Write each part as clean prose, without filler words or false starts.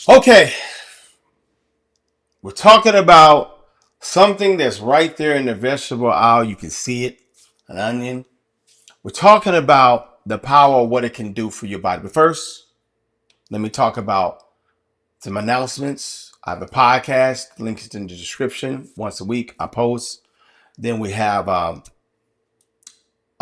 Okay, we're talking about something that's right there in the vegetable aisle. You can see it, an onion. We're talking about the power of what it can do for your body. But first, let me talk about some announcements. I have a podcast, links in the description. Once a week, I post. Then we have a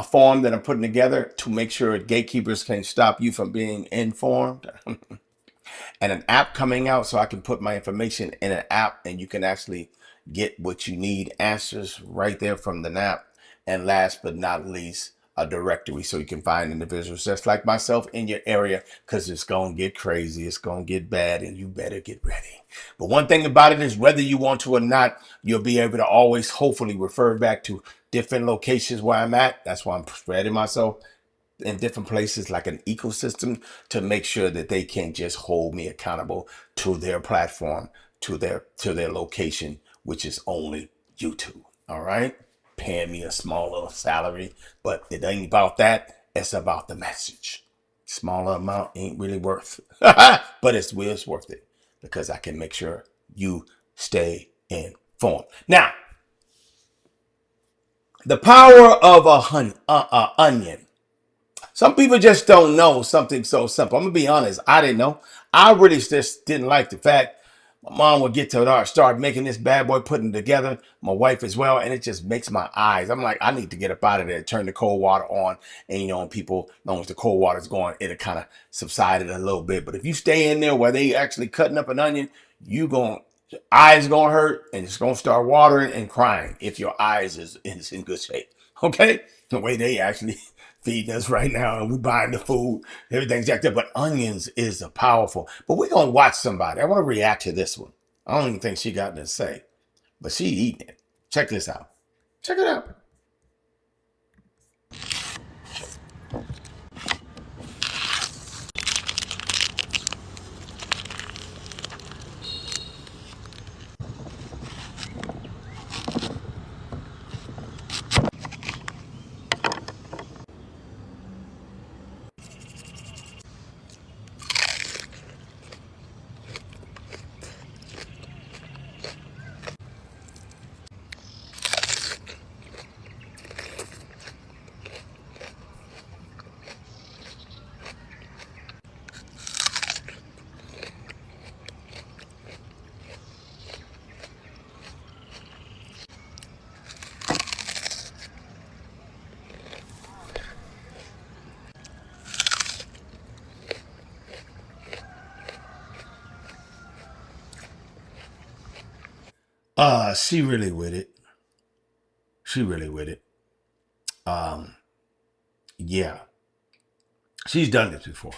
form that I'm putting together to make sure gatekeepers can stop you from being informed. And an app coming out so I can put my information in an app and you can actually get what you need, answers right there from the app. And last but not least, a directory so you can find individuals just like myself in your area, because it's going to get crazy. It's going to get bad and you better get ready. But one thing about it is, whether you want to or not, you'll be able to always hopefully refer back to different locations where I'm at. That's why I'm spreading myself in different places, like an ecosystem, to make sure that they can just hold me accountable to their platform, to their location, which is only YouTube. All right, paying me a small little salary, but it ain't about that. It's about the message. Smaller amount ain't really worth, but it's worth it, because I can make sure you stay informed. Now, the power of a onion. Some people just don't know something so simple. I'm gonna be honest. I didn't know. I really just didn't like the fact my mom would get to it, start making this bad boy, putting it together. My wife as well, and it just makes my eyes. I'm like, I need to get up out of there. Turn the cold water on, and when people, as long as the cold water's going, it'll kind of subside it a little bit. But if you stay in there where they actually cutting up an onion, you going eyes gonna hurt, and it's gonna start watering and crying if your eyes is in good shape. Okay, the way they actually feeding us right now, and we buying the food, everything's jacked up. But onions is a powerful. But we're gonna watch somebody. I want to react to this one. I don't even think she got to say, but she eating it. Check this out. Check it out. She really with it. She really with it. Um, yeah, she's done this before.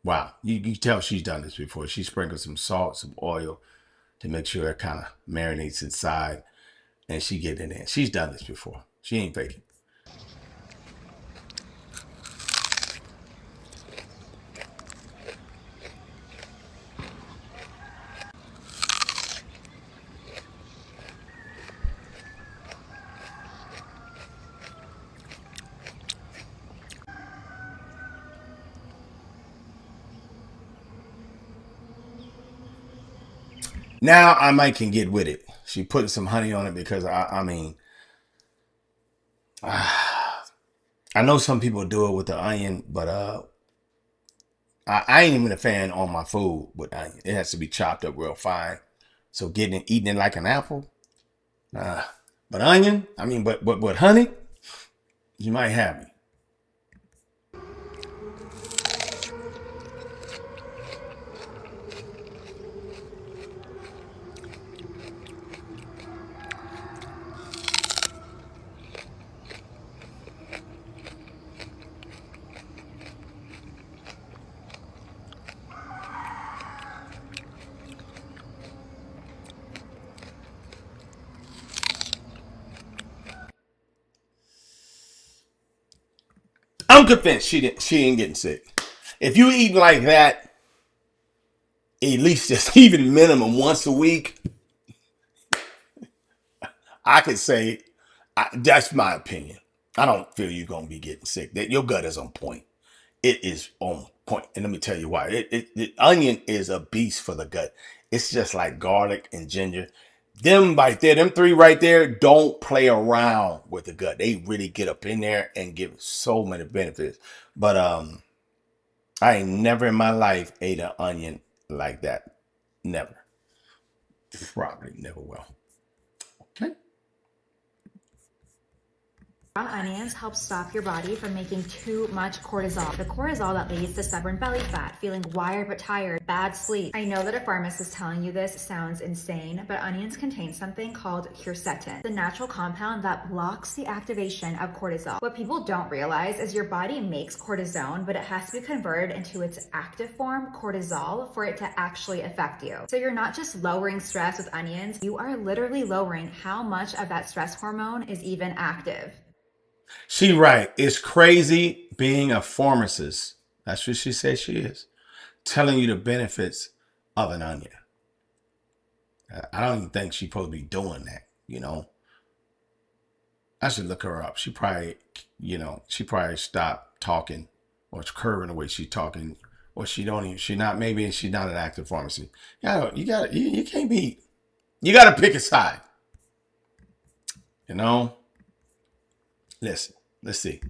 Wow, you can tell she's done this before. She sprinkled some salt, some oil to make sure it kind of marinates inside, and she get in there. She's done this before. She ain't faking. Now I might can get with it. She putting some honey on it because I mean, I know some people do it with the onion, but I ain't even a fan on my food with onion. It has to be chopped up real fine. So getting it, eating it like an apple, nah. But onion, I mean, but honey, you might have me. I'm convinced she ain't getting sick. If you eating like that, at least just even minimum once a week, I could say that's my opinion. I don't feel you're gonna be getting sick. That your gut is on point. It is on point. And let me tell you why. The onion is a beast for the gut. It's just like garlic and ginger. Them right there, them three right there, don't play around with the gut. They really get up in there and give so many benefits. But I ain't never in my life ate an onion like that. Never. Probably never will. Okay. Raw onions help stop your body from making too much cortisol. The cortisol that leads to stubborn belly fat, feeling wired but tired, bad sleep. I know that a pharmacist telling you this sounds insane, but onions contain something called quercetin, the natural compound that blocks the activation of cortisol. What people don't realize is your body makes cortisone, but it has to be converted into its active form, cortisol, for it to actually affect you. So you're not just lowering stress with onions, you are literally lowering how much of that stress hormone is even active. She right. It's crazy being a pharmacist. That's what she says she is. Telling you the benefits of an onion. I don't even think she's supposed to be doing that, you know. I should look her up. She probably, she probably stopped talking or it's curving the way she's talking. Or maybe she's not an active pharmacy. You can't be, you got to pick a side, you know. Listen, let's see.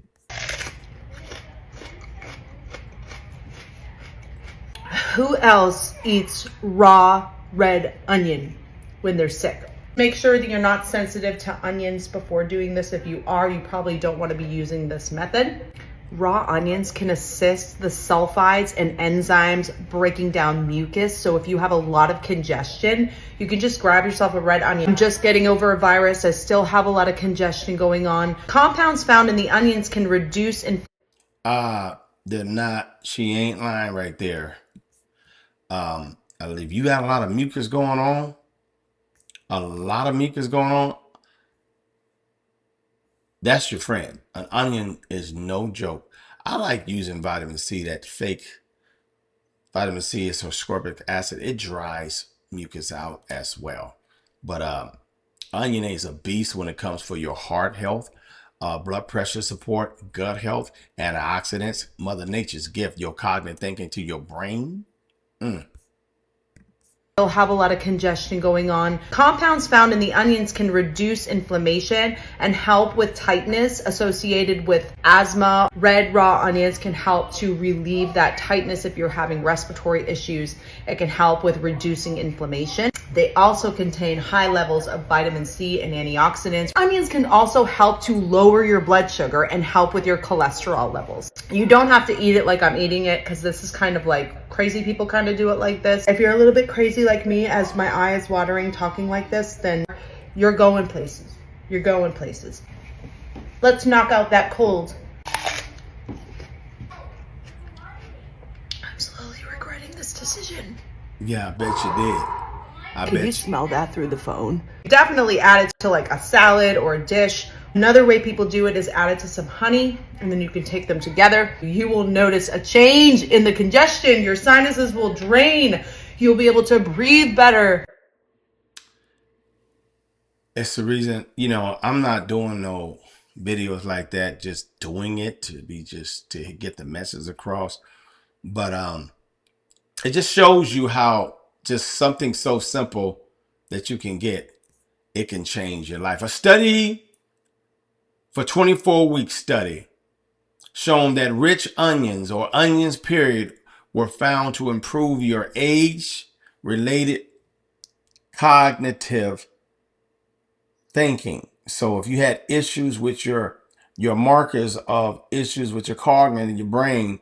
Who else eats raw red onion when they're sick? Make sure that you're not sensitive to onions before doing this. If you are, you probably don't want to be using this method. Raw onions can assist the sulfides and enzymes breaking down mucus. So if you have a lot of congestion, you can just grab yourself a red onion. I'm just getting over a virus. I still have a lot of congestion going on. Compounds found in the onions can reduce They're not, she ain't lying right there. If you got a lot of mucus going on, that's your friend. An onion is no joke. I like using vitamin C, that fake vitamin C is ascorbic acid. It dries mucus out as well. But onion is a beast when it comes for your heart health, blood pressure support, gut health, antioxidants, Mother Nature's gift, your cognitive thinking to your brain. They'll have a lot of congestion going on. Compounds found in the onions can reduce inflammation and help with tightness associated with asthma. Red raw onions can help to relieve that tightness if you're having respiratory issues. It can help with reducing inflammation. They also contain high levels of vitamin C and antioxidants. Onions can also help to lower your blood sugar and help with your cholesterol levels. You don't have to eat it like I'm eating it, because this is kind of like crazy people kind of do it like this. If you're a little bit crazy like me, as my eye is watering talking like this, then you're going places. You're going places. Let's knock out that cold. I'm slowly regretting this decision. Yeah, I bet you did. Can you smell that through the phone? Definitely add it to like a salad or a dish. Another way people do it is add it to some honey, and then you can take them together. You will notice a change in the congestion. Your sinuses will drain. You'll be able to breathe better. It's the reason, I'm not doing no videos like that, just doing it to get the message across. But it just shows you how just something so simple that you can get, it can change your life. A study for 24-week study shown that rich onions, or onions period, were found to improve your age related cognitive thinking. So if you had issues with your markers of issues with your cognitive in your brain,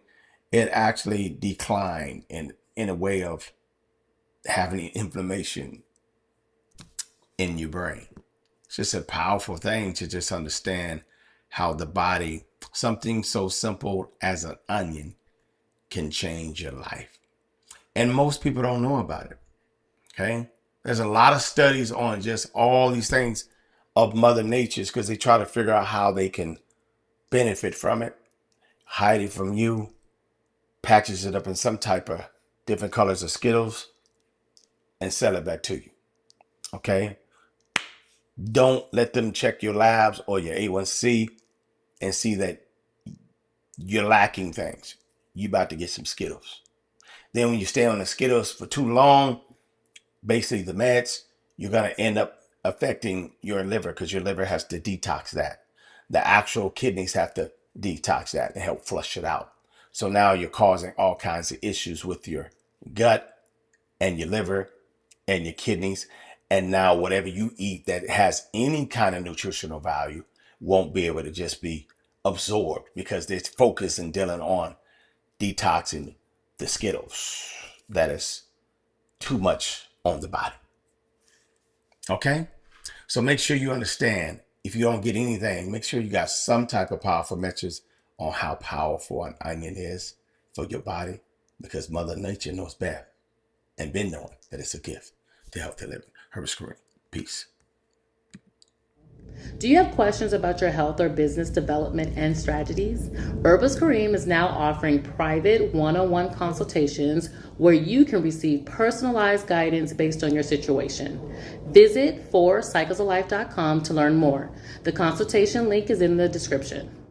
it actually declined in a way of having inflammation in your brain. It's just a powerful thing to just understand how the body, something so simple as an onion, can change your life. And most people don't know about it. Okay? There's a lot of studies on just all these things of Mother Nature's, because they try to figure out how they can benefit from it, hide it from you, package it up in some type of different colors of Skittles, and sell it back to you. Okay? Don't let them check your labs or your A1C and see that you're lacking things. you about to get some Skittles. Then when you stay on the Skittles for too long, basically the meds, you're going to end up affecting your liver because your liver has to detox that. The actual kidneys have to detox that and help flush it out. So now you're causing all kinds of issues with your gut and your liver and your kidneys. And now whatever you eat that has any kind of nutritional value won't be able to just be absorbed because they're focused and dealing on detoxing the Skittles. That is too much on the body. Okay? So make sure you understand, if you don't get anything, make sure you got some type of powerful messages on how powerful an onion is for your body, because Mother Nature knows best and been knowing that it's a gift to healthy living. Herbert Screen. Peace. Do you have questions about your health or business development and strategies? Herbus Kareem is now offering private one-on-one consultations where you can receive personalized guidance based on your situation. Visit 4cyclesoflife.com to learn more. The consultation link is in the description.